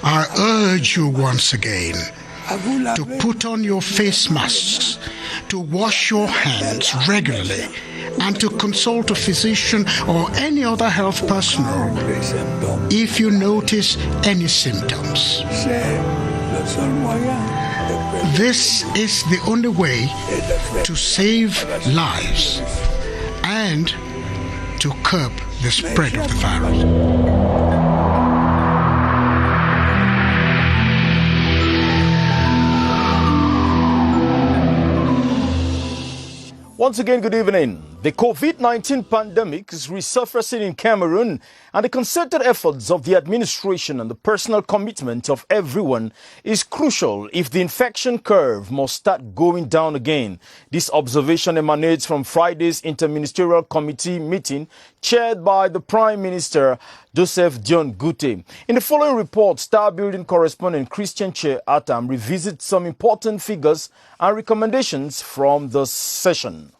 I urge you once again to put on your face masks, to wash your hands regularly, and to consult a physician or any other health personnel if you notice any symptoms. This is the only way to save lives and to curb the spread of the virus. Once again, good evening. The COVID-19 pandemic is resurfacing in Cameroon, and the concerted efforts of the administration and the personal commitment of everyone is crucial if the infection curve must start going down again. This observation emanates from Friday's Interministerial Committee meeting chaired by the Prime Minister Joseph Dion Gute. In the following report, Star Building correspondent Christian Che Atam revisits some important figures and recommendations from the session.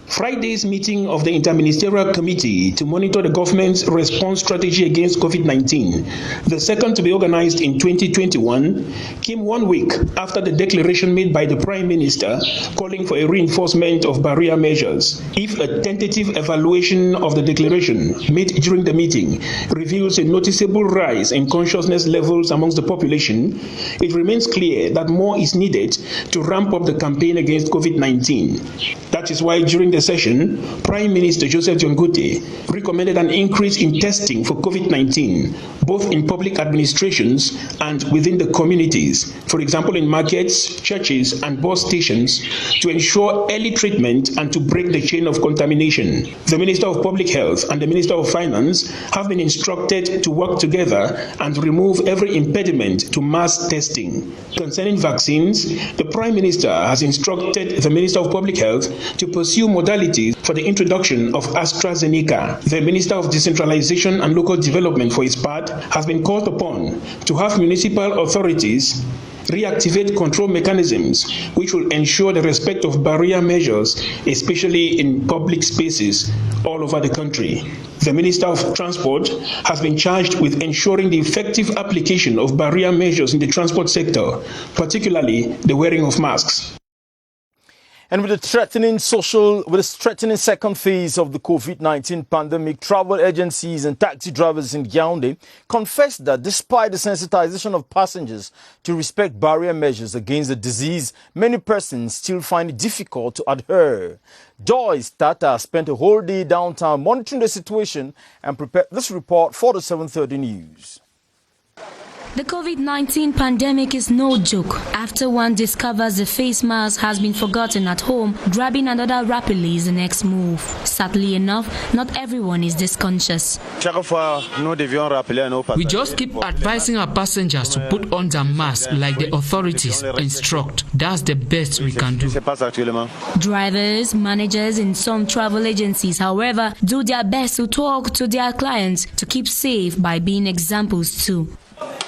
Friday's meeting of the Interministerial Committee to monitor the government's response strategy against COVID-19, the second to be organized in 2021, came 1 week after the declaration made by the Prime Minister calling for a reinforcement of barrier measures. If a tentative evaluation of the declaration made during the meeting reveals a noticeable rise in consciousness levels amongst the population, it remains clear that more is needed to ramp up the campaign against COVID-19. That is why during the session, Prime Minister Joseph Dion Gute recommended an increase in testing for COVID-19, both in public administrations and within the communities, for example in markets, churches and bus stations, to ensure early treatment and to break the chain of contamination. The Minister of Public Health and the Minister of Finance have been instructed to work together and remove every impediment to mass testing. Concerning vaccines, the Prime Minister has instructed the Minister of Public Health to pursue modalities for the introduction of AstraZeneca. The Minister of Decentralization and Local Development, for his part, has been called upon to have municipal authorities reactivate control mechanisms which will ensure the respect of barrier measures, especially in public spaces all over the country. The Minister of Transport has been charged with ensuring the effective application of barrier measures in the transport sector, particularly the wearing of masks. And with the threatening second phase of the COVID-19 pandemic, travel agencies and taxi drivers in Yaoundé confessed that despite the sensitization of passengers to respect barrier measures against the disease, many persons still find it difficult to adhere. Joyce Tata spent a whole day downtown monitoring the situation and prepared this report for the 7:30 News. The COVID-19 pandemic is no joke. After one discovers the face mask has been forgotten at home, grabbing another rapidly is the next move. Sadly enough, not everyone is this conscious. We just keep advising our passengers to put on their mask like the authorities instruct. That's the best we can do. Drivers, managers in some travel agencies, however, do their best to talk to their clients to keep safe by being examples too.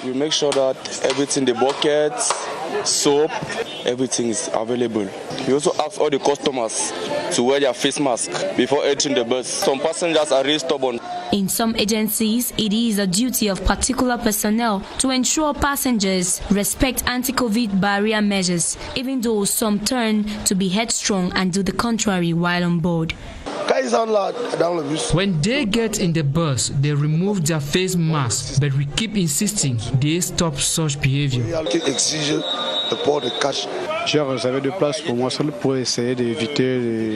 We make sure that everything, the buckets, soap, everything is available. We also ask all the customers to wear their face mask before entering the bus. Some passengers are really stubborn. In some agencies, it is a duty of particular personnel to ensure passengers respect anti-COVID barrier measures, even though some turn to be headstrong and do the contrary while on board. When they get in the bus, they remove their face mask, but we keep insisting they stop such behavior.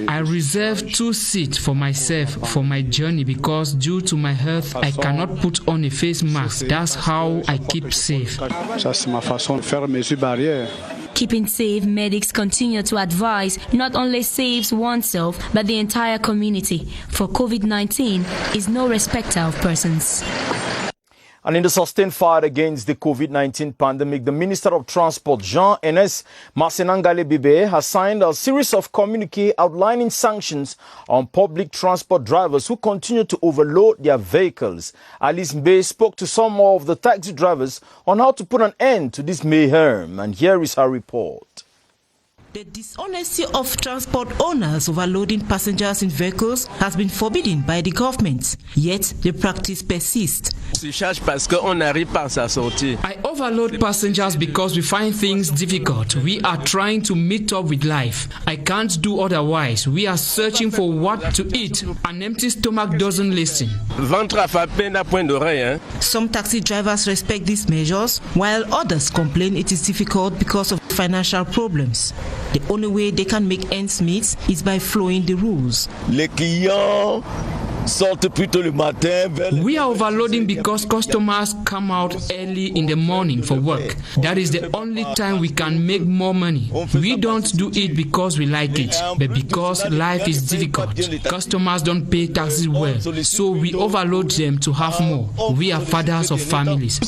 I reserve 2 seats for myself for my journey because due to my health, I cannot put on a face mask. That's how I keep safe. Keeping safe, medics continue to advise not only saves oneself but the entire community, for COVID-19 is no respecter of persons. And in the sustained fight against the COVID-19 pandemic, the Minister of Transport, Jean-Enes Massenangale-Bibe, has signed a series of communiques outlining sanctions on public transport drivers who continue to overload their vehicles. Alice Mbe spoke to some of the taxi drivers on how to put an end to this mayhem, and here is her report. The dishonesty of transport owners overloading passengers in vehicles has been forbidden by the government, yet the practice persists. I overload passengers because we find things difficult. We are trying to meet up with life. I can't do otherwise. We are searching for what to eat. An empty stomach doesn't listen. Some taxi drivers respect these measures, while others complain it is difficult because of financial problems. The only way they can make ends meet is by following the rules. We are overloading because customers come out early in the morning for work. That is the only time we can make more money. We don't do it because we like it, but because life is difficult. Customers don't pay taxes well, so we overload them to have more. We are fathers of families.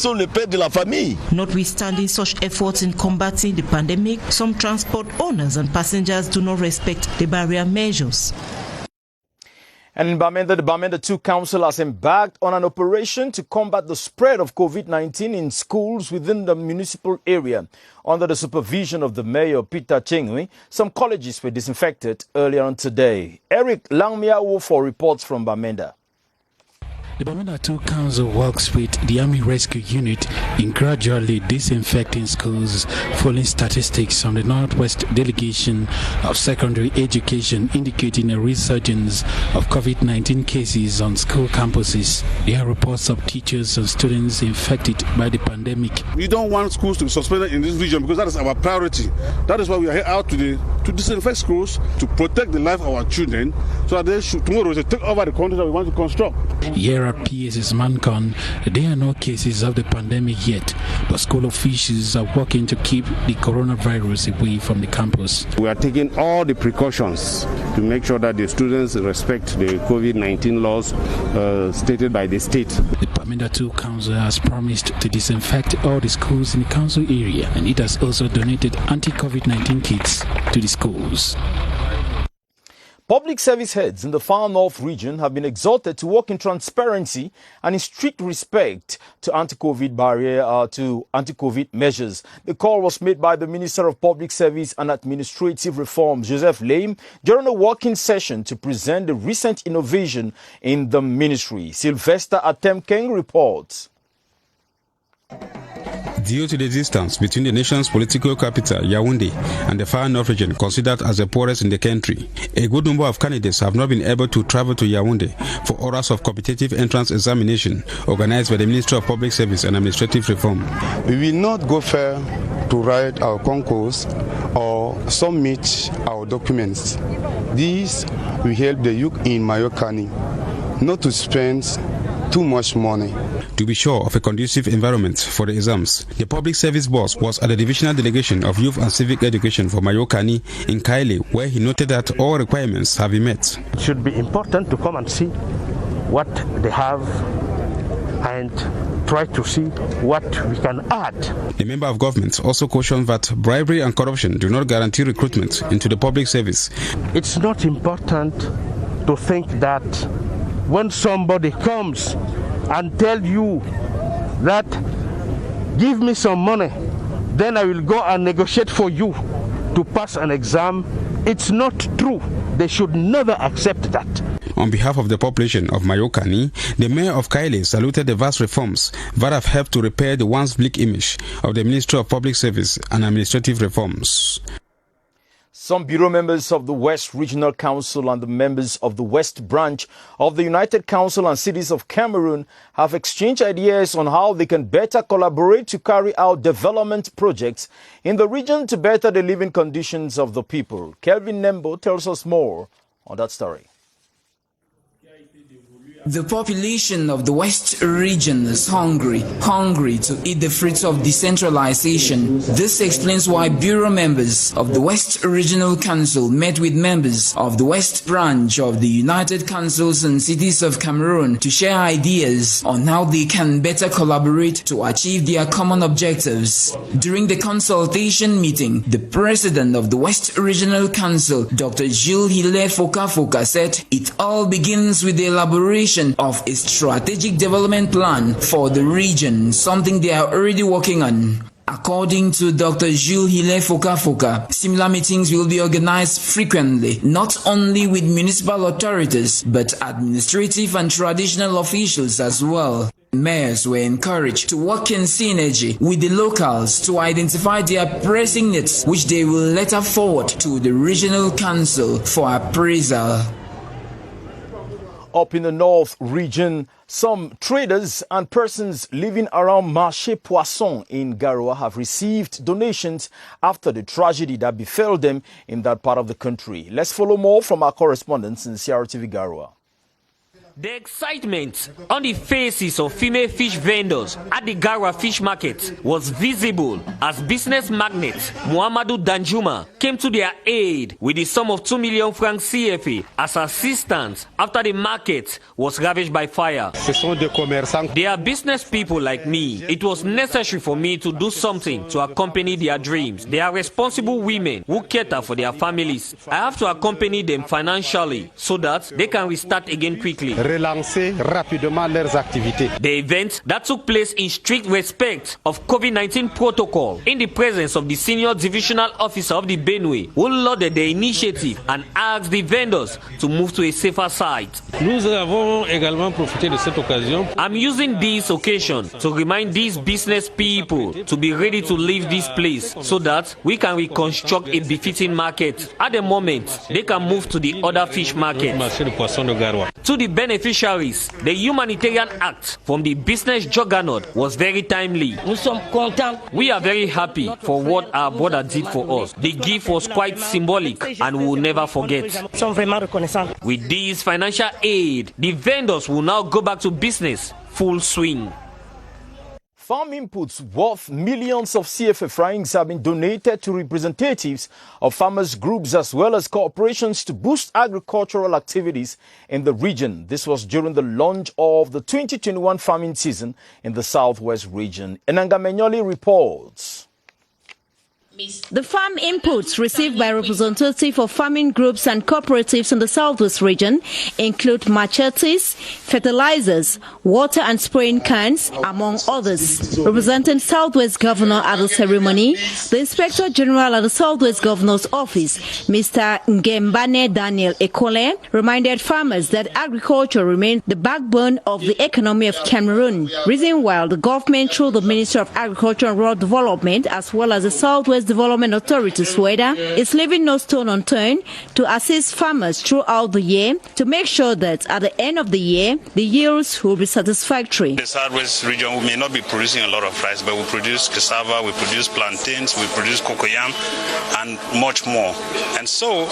Notwithstanding such efforts in combating the pandemic, some transport owners and passengers do not respect the barrier measures. And in Bamenda, the Bamenda 2 Council has embarked on an operation to combat the spread of COVID-19 in schools within the municipal area. Under the supervision of the Mayor, Peter Chengwe, some colleges were disinfected earlier on today. Eric Langmiawo for reports from Bamenda. The Bamenda 2 Council works with the Army Rescue Unit in gradually disinfecting schools following statistics from the Northwest Delegation of Secondary Education indicating a resurgence of COVID-19 cases on school campuses. There are reports of teachers and students infected by the pandemic. We don't want schools to be suspended in this region because that is our priority. That is why we are here out today to disinfect schools, to protect the life of our children, so that they should tomorrow take over the country that we want to construct. Here at PS's Mancon, there are no cases of the pandemic yet, but school officials are working to keep the coronavirus away from the campus. We are taking all the precautions to make sure that the students respect the COVID-19 laws stated by the state. The Bamenda 2 Council has promised to disinfect all the schools in the council area, and it has also donated anti-COVID-19 kits to the schools. Public service heads in the Far North region have been exhorted to work in transparency and in strict respect to anti-COVID measures. The call was made by the Minister of Public Service and Administrative Reforms, Joseph Lame, during a working session to present the recent innovation in the ministry. Sylvester Atemkeng reports. Due to the distance between the nation's political capital, Yaoundé, and the Far North region, considered as the poorest in the country, a good number of candidates have not been able to travel to Yaoundé for orals of competitive entrance examination organized by the Ministry of Public Service and Administrative Reform. We will not go far to write our concourse or submit our documents. This will help the youth in Mayokani not to spend too much money. To be sure of a conducive environment for the exams, the public service boss was at the divisional delegation of youth and civic education for Mayokani in Kaile, where he noted that all requirements have been met. It should be important to come and see what they have and try to see what we can add. The member of government also cautioned that bribery and corruption do not guarantee recruitment into the public service. It's not important to think that when somebody comes and tell you that give me some money, then I will go and negotiate for you to pass an exam, it's not true. They should never accept that. On behalf of the population of Mayokani, the mayor of Kaile saluted the vast reforms that have helped to repair the once bleak image of the Ministry of Public Service and Administrative Reforms. Some bureau members of the West Regional Council and the members of the West Branch of the United Council and Cities of Cameroon have exchanged ideas on how they can better collaborate to carry out development projects in the region to better the living conditions of the people. Kelvin Nembo tells us more on that story. The population of the West region is hungry to eat the fruits of decentralization. This explains why bureau members of the West Regional Council met with members of the West Branch of the United Councils and Cities of Cameroon to share ideas on how they can better collaborate to achieve their common objectives. During the consultation meeting, the president of the West Regional Council, Dr. Jules Hilaire Foka said it all begins with the elaboration of a strategic development plan for the region, something they are already working on. According to Dr. Jules Hilet Foka, similar meetings will be organized frequently, not only with municipal authorities, but administrative and traditional officials as well. Mayors were encouraged to work in synergy with the locals to identify their pressing needs, which they will later forward to the regional council for appraisal. Up in the North region, some traders and persons living around Marché Poisson in Garoua have received donations after the tragedy that befell them in that part of the country. Let's follow more from our correspondents in Crtv Garoua. The excitement on the faces of female fish vendors at the Garoua fish market was visible as business magnate Muhammadu Danjuma came to their aid with the sum of 2 million francs CFA as assistance after the market was ravaged by fire. They are business people like me. It was necessary for me to do something to accompany their dreams. They are responsible women who cater for their families. I have to accompany them financially so that they can restart again quickly. Relancer rapidement leurs activités. The event that took place in strict respect of COVID-19 protocol in the presence of the senior divisional officer of the Benue, who lauded the initiative and asked the vendors to move to a safer site. Nous avons également profité de cette occasion. I'm using this occasion to remind these business people to be ready to leave this place so that we can reconstruct a befitting market. At the moment, they can move to the other fish market. To the beneficiaries, the humanitarian act from the business juggernaut was very timely. We are very happy for what our brother did for us. The gift was quite symbolic and we will never forget. With this financial aid, the vendors will now go back to business full swing. Farm inputs worth millions of CFA francs have been donated to representatives of farmers' groups as well as corporations to boost agricultural activities in the region. This was during the launch of the 2021 farming season in the Southwest region. Enanga Menyoli reports. The farm inputs received by representatives of farming groups and cooperatives in the Southwest region include machetes, fertilizers, water and spraying cans, among others. Representing Southwest Governor at the ceremony, the Inspector General at the Southwest Governor's Office, Mr. Ngembane Daniel Ekole, reminded farmers that agriculture remains the backbone of the economy of Cameroon. Reason why the government, through the Ministry of Agriculture and Rural Development, as well as the Southwest Development Authority, SWEDA, is leaving no stone unturned to assist farmers throughout the year to make sure that at the end of the year, the yields will be satisfactory. The Southwest region, we may not be producing a lot of rice, but we produce cassava, we produce plantains, we produce cocoyam, and much more. And so,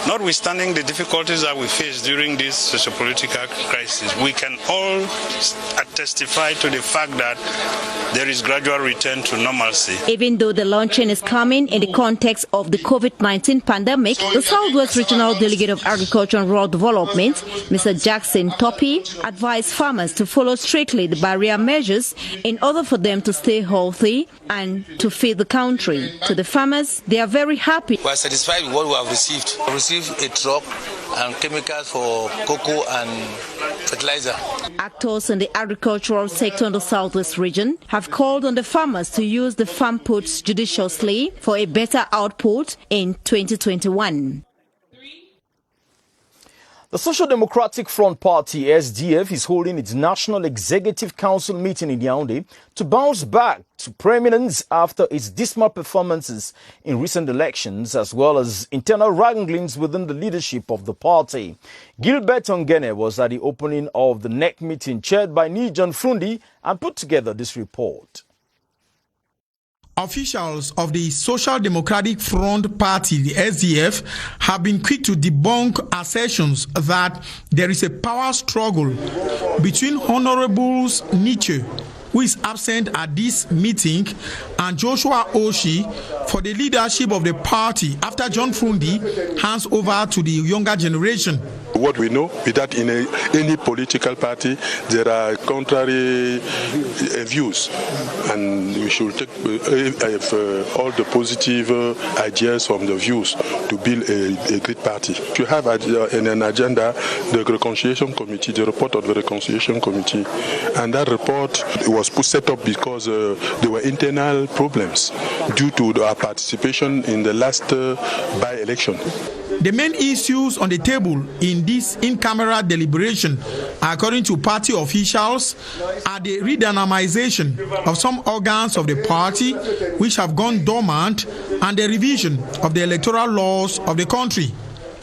notwithstanding the difficulties that we face during this socio-political crisis, we can all testify to the fact that there is gradual return to normalcy. Even though the launching is coming in the context of the COVID-19 pandemic, the Southwest Regional Delegate of Agriculture and Rural Development, Mr. Jackson Topi, advised farmers to follow strictly the barrier measures in order for them to stay healthy and to feed the country. To the farmers, they are very happy. We are satisfied with what we have received. We received a truck and chemicals for cocoa and fertilizer. Actors in the agricultural sector in the Southwest region have called on the farmers to use the farm puts judiciously for a better output in 2021. The Social Democratic Front Party, SDF, is holding its National Executive Council meeting in Yaoundé to bounce back to preeminence after its dismal performances in recent elections, as well as internal wranglings within the leadership of the party. Gilbert Ongene was at the opening of the NEC meeting chaired by Nijan Frundi and put together this report. Officials of the Social Democratic Front Party, the SDF, have been quick to debunk assertions that there is a power struggle between Honorables Nietzsche, who is absent at this meeting, and Joshua Oshi for the leadership of the party after John Frundi hands over to the younger generation. What we know is that in any political party, there are contrary views, and we should take all the positive ideas from the views to build a great party. To have in an agenda the reconciliation committee, the report of the reconciliation committee, and that report was set up because there were internal problems due to our participation in the last by-election. The main issues on the table in this in-camera deliberation, according to party officials, are the redynamization of some organs of the party which have gone dormant and the revision of the electoral laws of the country.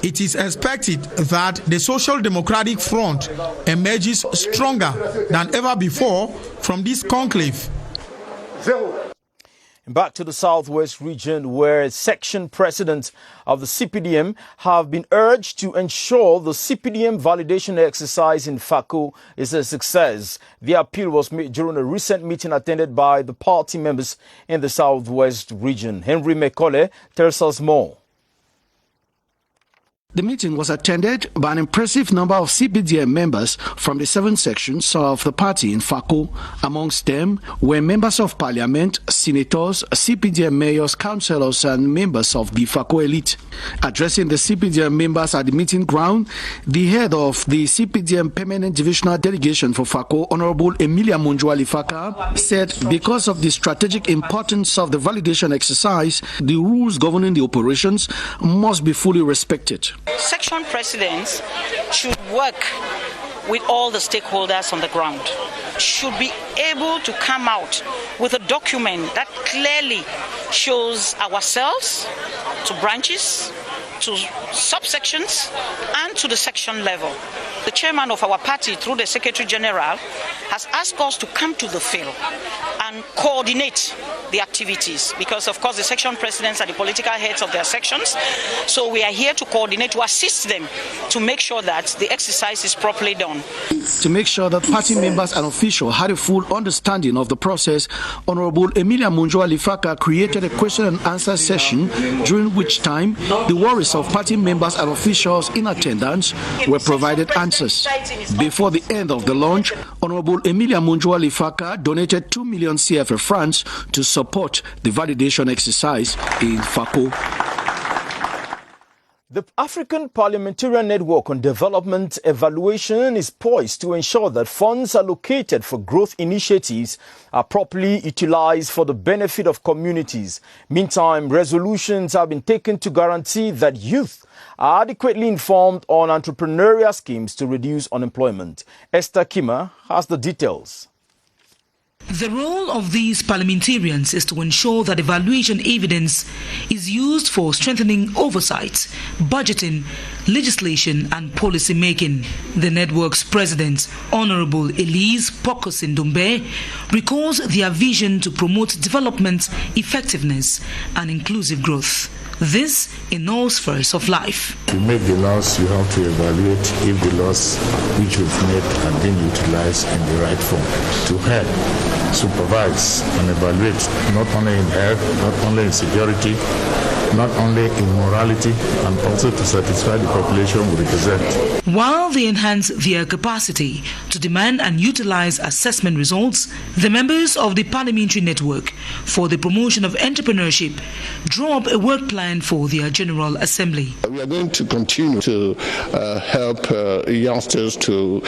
It is expected that the Social Democratic Front emerges stronger than ever before from this conclave. Back to the southwest region, where section presidents of the CPDM have been urged to ensure the CPDM validation exercise in Fako is a success. The appeal was made during a recent meeting attended by the party members in the southwest region. Henry Mekole tells us more. The meeting was attended by an impressive number of CPDM members from the 7 sections of the party in Fako. Amongst them were members of parliament, senators, CPDM mayors, councillors, and members of the Fako elite. Addressing the CPDM members at the meeting ground, the head of the CPDM Permanent Divisional Delegation for Fako, Honorable Emilia Munjuali Faka, said because of the strategic importance of the validation exercise, the rules governing the operations must be fully respected. Section presidents should work with all the stakeholders on the ground, should be able to come out with a document that clearly shows ourselves to branches, to subsections, and to the section level. The chairman of our party, through the Secretary General, has asked us to come to the field and coordinate the activities, because of course the section presidents are the political heads of their sections, so we are here to coordinate, to assist them to make sure that the exercise is properly done. To make sure that party members and officials had a full understanding of the process, Honorable Emilia Munjuali Faka created a question and answer session, during which time the worries of party members and officials in attendance were provided answers. Before the end of the launch, Honorable Emilia Munjuali Faka donated 2 million CFA francs to support the validation exercise in Fako. The African Parliamentary Network on Development Evaluation is poised to ensure that funds allocated for growth initiatives are properly utilized for the benefit of communities. Meantime, resolutions have been taken to guarantee that youth are adequately informed on entrepreneurial schemes to reduce unemployment. Esther Kmer has the details. The role of these parliamentarians is to ensure that evaluation evidence is used for strengthening oversight, budgeting, legislation and policy making. The network's president, Honorable Elise Pokosin-Dumbe, recalls their vision to promote development, effectiveness and inclusive growth. This in all spheres of life. To make the laws, you have to evaluate if the laws which you've made are being utilized in the right form. To help, supervise and evaluate not only in health, not only in security, not only in morality, and also to satisfy the population we represent. While they enhance their capacity to demand and utilize assessment results, the members of the Parliamentary Network for the Promotion of Entrepreneurship draw up a work plan for their General Assembly. We are going to continue to help youngsters to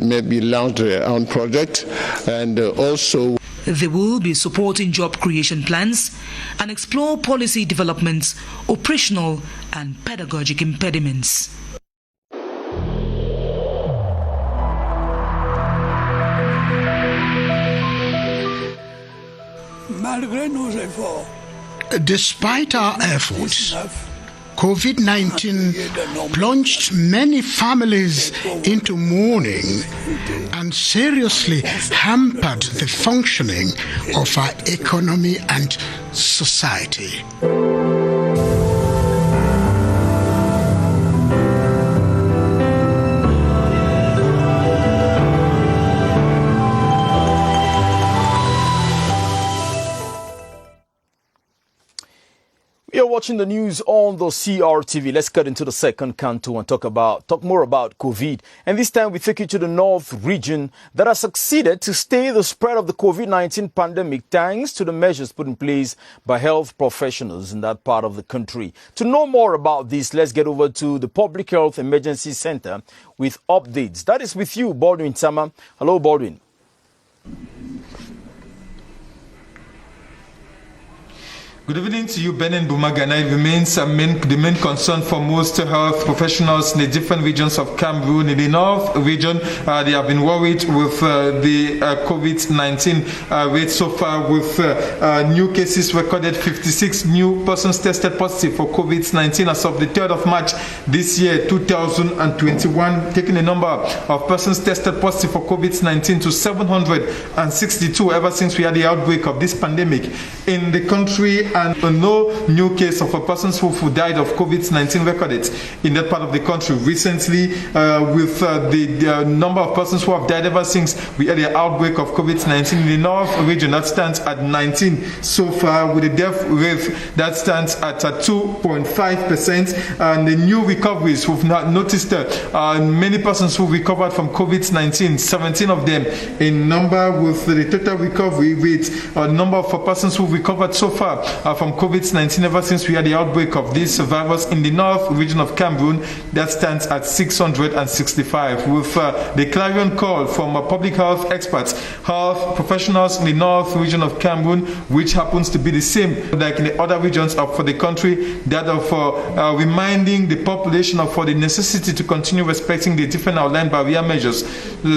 maybe launch their own project, and also they will be supporting job creation plans and explore policy developments, operational and pedagogic impediments. Despite our efforts, COVID-19 plunged many families into mourning and seriously hampered the functioning of our economy and society. We are watching the news on the CRTV. Let's get into the second canto and talk more about COVID. And this time we take you to the North region that has succeeded to stay the spread of the COVID-19 pandemic thanks to the measures put in place by health professionals in that part of the country. To know more about this, let's get over to the Public Health Emergency Center with updates. That is with you, Baldwin Sama. Hello, Baldwin. Good evening to you, Ben and Bumagana. It remains the main concern for most health professionals in the different regions of Cameroon. In the North region, they have been worried with the COVID-19 rate so far, with new cases recorded. 56 new persons tested positive for COVID-19 as of the 3rd of March this year, 2021, taking the number of persons tested positive for COVID-19 to 762 ever since we had the outbreak of this pandemic in the country. And no new case of a person who died of COVID-19 recorded in that part of the country recently, with the number of persons who have died ever since we had the outbreak of COVID-19 in the North region. That stands at 19 so far, with the death rate that stands at 2.5%. And the new recoveries, we've not noticed many persons who recovered from COVID-19, 17 of them in number, with the total recovery rate, number of persons who recovered so far from COVID-19 ever since we had the outbreak of this virus in the North region of Cameroon, that stands at 665. With the clarion call from public health experts, health professionals in the North region of Cameroon, which happens to be the same like in the other regions of the country, that of reminding the population of the necessity to continue respecting the different outlined barrier measures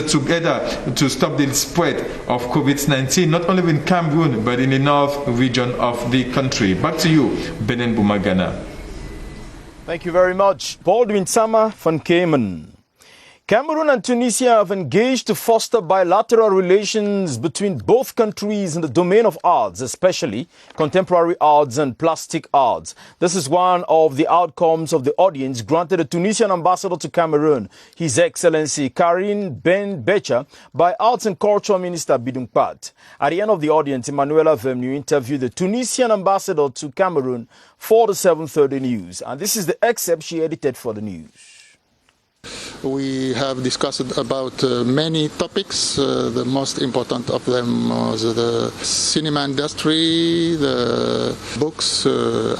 together to stop the spread of COVID-19, not only in Cameroon but in the North region of the country. Back to you, Benen Bumagana. Thank you very much, Baldwin Sama van Kamer. Cameroon and Tunisia have engaged to foster bilateral relations between both countries in the domain of arts, especially contemporary arts and plastic arts. This is one of the outcomes of the audience granted the Tunisian ambassador to Cameroon, His Excellency Karim Ben Becha, by Arts and Culture Minister Bidung Pat. At the end of the audience, Emmanuela Vernieu interviewed the Tunisian ambassador to Cameroon for the 7:30 news. And this is the excerpt she edited for the news. We have discussed about many topics. The most important of them was the cinema industry, the books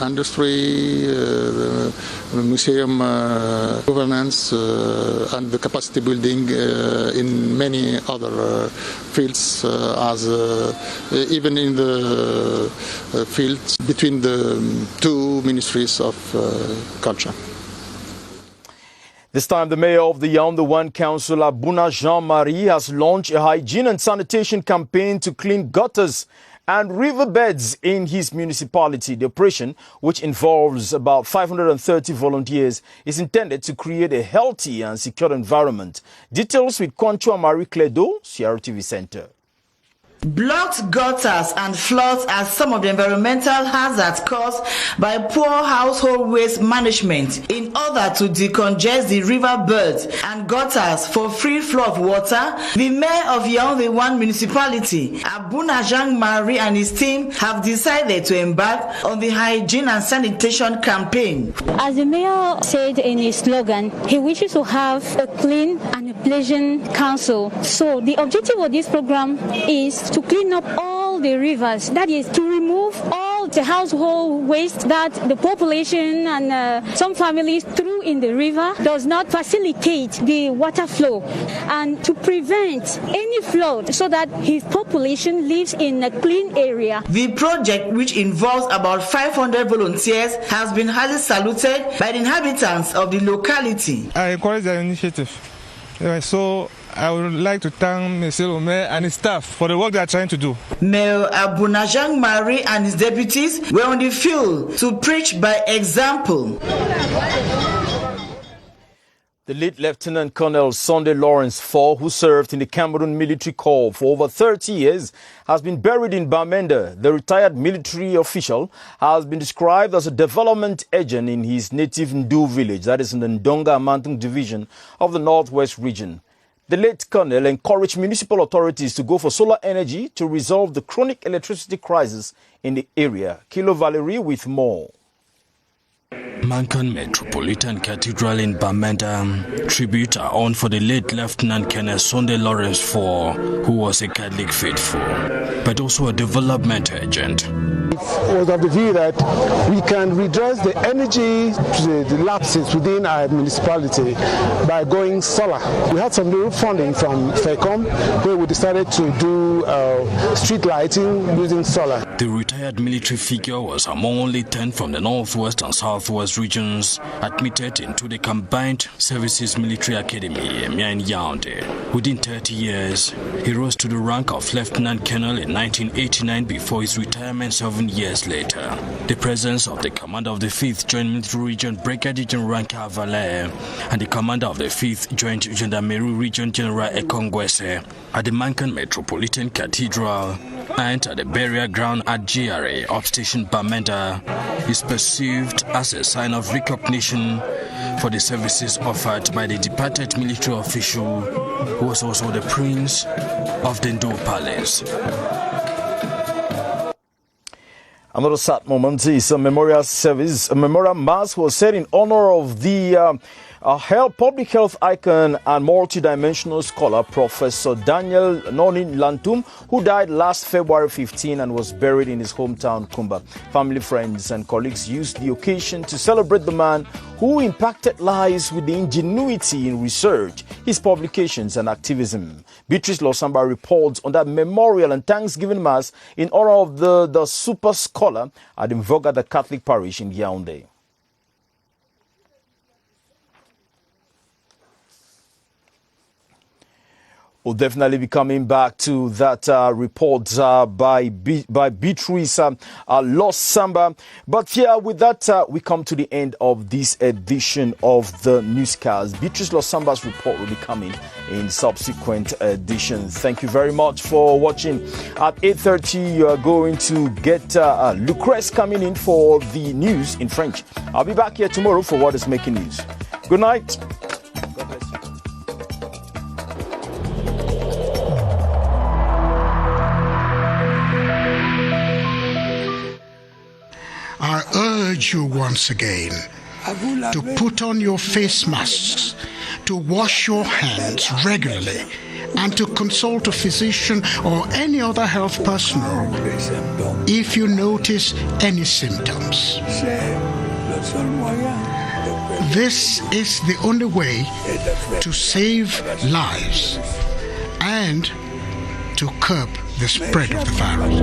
industry, the museum governance, and the capacity building in many other fields, as even in the fields between the two ministries of culture. This time, the mayor of the Yaoundé 1 Council, Abouna Jean-Marie, has launched a hygiene and sanitation campaign to clean gutters and riverbeds in his municipality. The operation, which involves about 530 volunteers, is intended to create a healthy and secure environment. Details with Conchua Marie Cledo, CRTV Center. Blocked gutters and floods are some of the environmental hazards caused by poor household waste management. In order to decongest the riverbeds and gutters for free flow of water, the mayor of Yaoundé 1 municipality, Abouna Jean-Marie, and his team have decided to embark on the hygiene and sanitation campaign. As the mayor said in his slogan, he wishes to have a clean and a pleasant council. So the objective of this program is to clean up all the rivers, that is to remove all the household waste that the population and some families threw in the river does not facilitate the water flow, and to prevent any flood so that his population lives in a clean area. The project, which involves about 500 volunteers, has been highly saluted by the inhabitants of the locality. I encourage the initiative. So I would like to thank Mr. Omer and his staff for the work they are trying to do. Mayor Abouna Jean-Marie and his deputies were on the field to preach by example. The late Lieutenant Colonel Sunday Lawrence IV, who served in the Cameroon Military Corps for over 30 years, has been buried in Bamenda. The retired military official has been described as a development agent in his native Ndu village, that is in the Ndonga Amantung division of the Northwest region. The late colonel encouraged municipal authorities to go for solar energy to resolve the chronic electricity crisis in the area. Kilo Valerie with more. Mankan Metropolitan Cathedral in Bamenda, tribute are on for the late Lieutenant Colonel Sunday Lawrence IV, who was a Catholic faithful, but also a development agent. It was of the view that we can redress the energy the lapses within our municipality by going solar. We had some new funding from Fcfa where we decided to do street lighting using solar. The retired military figure was among only 10 from the northwest and southwest regions admitted into the Combined Services Military Academy in Yaoundé. Within 30 years, he rose to the rank of Lieutenant Colonel in 1989 before his retirement 7 years later. The presence of the commander of the 5th Joint Military Region, Brigadier General Cavaler, and the commander of the 5th Joint Gendarmerie Region, General Ekongwese, at the Mankan Metropolitan Cathedral and at the burial ground at GRA Upstation Bamenda is perceived as a sign of recognition for the services offered by the departed military official who was also the Prince of the Ndo Palace. Another sad moment is a memorial service. A memorial mass was said in honor of the public health icon and multidimensional scholar, Professor Daniel Nolin Lantum, who died last February 15 and was buried in his hometown, Kumba. Family, friends, and colleagues used the occasion to celebrate the man who impacted lives with the ingenuity in research, his publications, and activism. Beatrice Losamba reports on that memorial and Thanksgiving Mass in honor of the super scholar at Mvoga, the Catholic parish in Yaoundé. We'll definitely be coming back to that report by Beatrice Losamba. But here, with that, we come to the end of this edition of the newscast. Beatrice Losamba's report will be coming in subsequent editions. Thank you very much for watching. At 8:30, you are going to get Lucrece coming in for the news in French. I'll be back here tomorrow for what is making news. Good night. I urge you once again to put on your face masks, to wash your hands regularly, and to consult a physician or any other health personnel if you notice any symptoms. This is the only way to save lives and to curb the spread of the virus.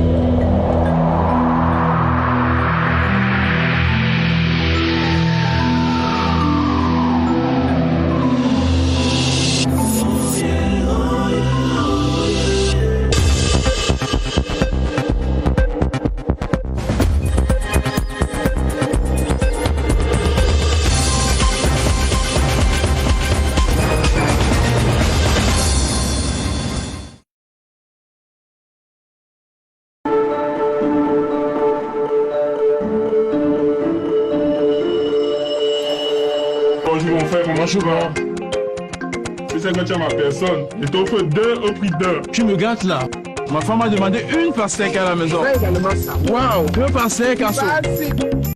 Tu sais que tu as ma personne, et t'offres 2 au prix d'1. Tu me gâtes là. Ma femme a demandé une pastèque à la maison. Waouh, 2 pastèques à